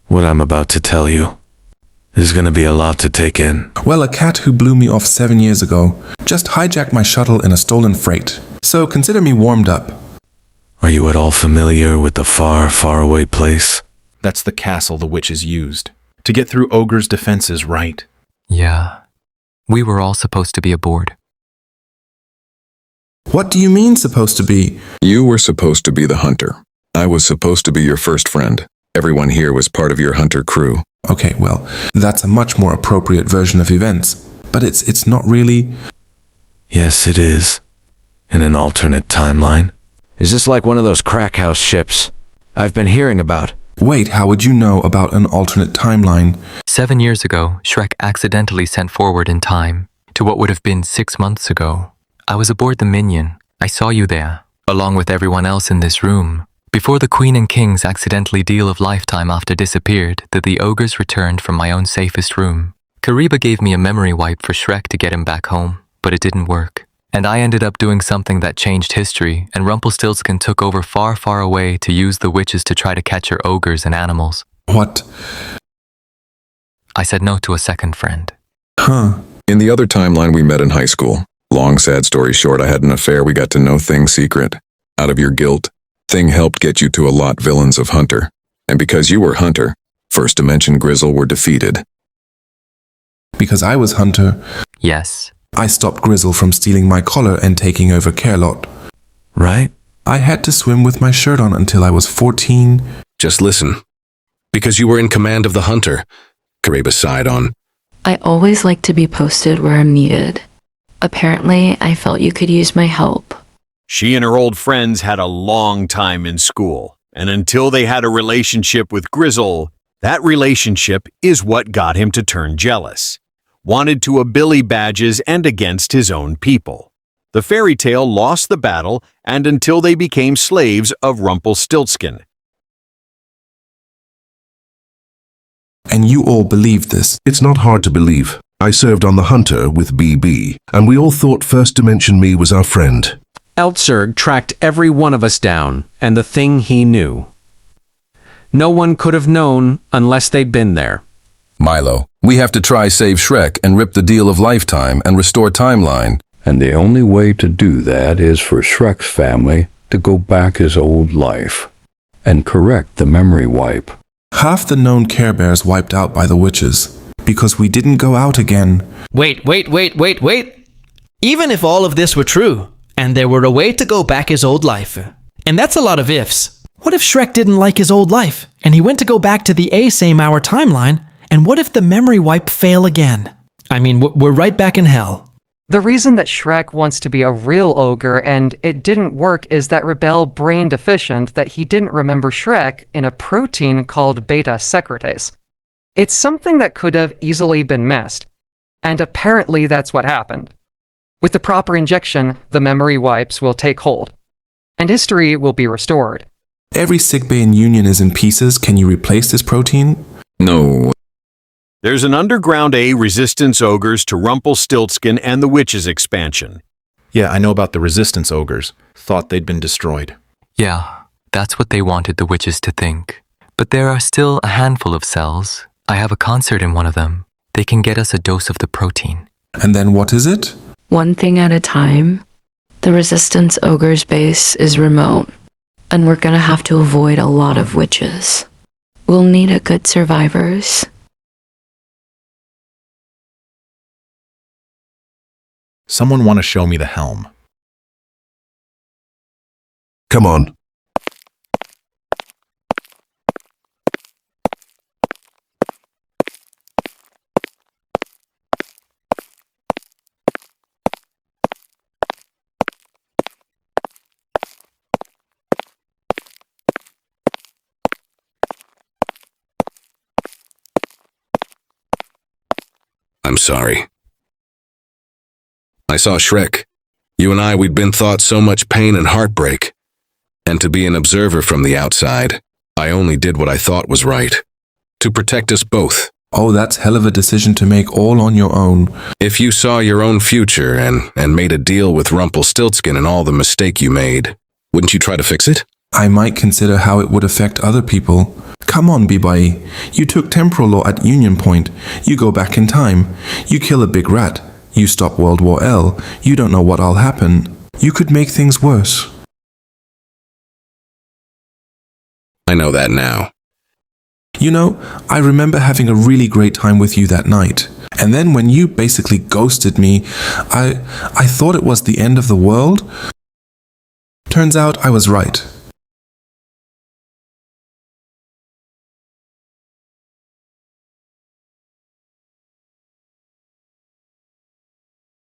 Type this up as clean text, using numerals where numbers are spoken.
What I'm about to tell you is gonna be a lot to take in. Well, a cat who blew me off 7 years ago just hijacked my shuttle in a stolen freight. So consider me warmed up. Are you at all familiar with the far, far away place? That's the castle the witches used to get through Ogre's defenses, right? Yeah. We were all supposed to be aboard. What do you mean supposed to be? You were supposed to be the hunter. I was supposed to be your first friend. Everyone here was part of your hunter crew. Okay, well, that's a much more appropriate version of events. But it's not really... Yes, it is. In an alternate timeline. Is this like one of those crack house ships I've been hearing about? Wait, how would you know about an alternate timeline? 7 years ago, Shrek accidentally sent forward in time to what would have been 6 months ago. I was aboard the Minion. I saw you there, along with everyone else in this room. Before the Queen and King's accidentally deal of lifetime after disappeared, that the ogres returned from my own safest room. Kariba gave me a memory wipe for Shrek to get him back home, but it didn't work. And I ended up doing something that changed history, and Rumpelstiltskin took over far, far away to use the witches to try to catch her ogres and animals. What? I said no to a second friend. Huh. In the other timeline, we met in high school. Long, sad story short, I had an affair. We got to know Thing secret. Out of your guilt, Thing helped get you to a lot villains of Hunter. And because you were Hunter, First Dimension Grizzle were defeated. Because I was Hunter, Yes. I stopped Grizzle from stealing my collar and taking over Carelot. Right? I had to swim with my shirt on until I was 14. Just listen. Because you were in command of the hunter, Kariba sighed on. I always like to be posted where I'm needed. Apparently, I felt you could use my help. She and her old friends had a long time in school, and until they had a relationship with Grizzle, that relationship is what got him to turn jealous. Wanted to Billy badges and against his own people. The fairy tale lost the battle, and until they became slaves of Rumpelstiltskin. And you all believed this. It's not hard to believe. I served on the Hunter with BB, and we all thought First Dimension Me was our friend. Eltzerg tracked every one of us down, and the thing he knew. No one could have known unless they'd been there. Milo, we have to try save Shrek and rip the deal of lifetime and restore timeline. And the only way to do that is for Shrek's family to go back his old life and correct the memory wipe. Half the known Care Bears wiped out by the witches, because we didn't go out again. Wait. Even if all of this were true, and there were a way to go back his old life, and that's a lot of ifs. What if Shrek didn't like his old life, and he went to go back to the same hour timeline, and what if the memory wipe fail again? I mean, we're right back in hell. The reason that Shrek wants to be a real ogre and it didn't work is that Rebel brain deficient that he didn't remember Shrek in a protein called beta secretase. It's something that could have easily been missed, and apparently that's what happened. With the proper injection, the memory wipes will take hold, and history will be restored. Every sickbay in Union is in pieces. Can you replace this protein? No. There's an underground resistance ogres to Rumpelstiltskin and the Witches expansion. Yeah, I know about the resistance ogres. Thought they'd been destroyed. Yeah, that's what they wanted the witches to think. But there are still a handful of cells. I have a concert in one of them. They can get us a dose of the protein. And then what is it? One thing at a time. The Resistance Ogre's base is remote, and we're gonna have to avoid a lot of witches. We'll need a good survivors. Someone want to show me the helm. Come on. I'm sorry. I saw Shrek. You and I, we'd been thought so much pain and heartbreak. And to be an observer from the outside, I only did what I thought was right. To protect us both. Oh, that's hell of a decision to make all on your own. If you saw your own future and made a deal with Rumpelstiltskin and all the mistake you made, wouldn't you try to fix it? I might consider how it would affect other people. Come on, B-Boy. You took temporal law at Union Point. You go back in time. You kill a big rat. You stop World War L. You don't know what'll happen. You could make things worse. I know that now. You know, I remember having a really great time with you that night. And then when you basically ghosted me, I thought it was the end of the world. Turns out I was right.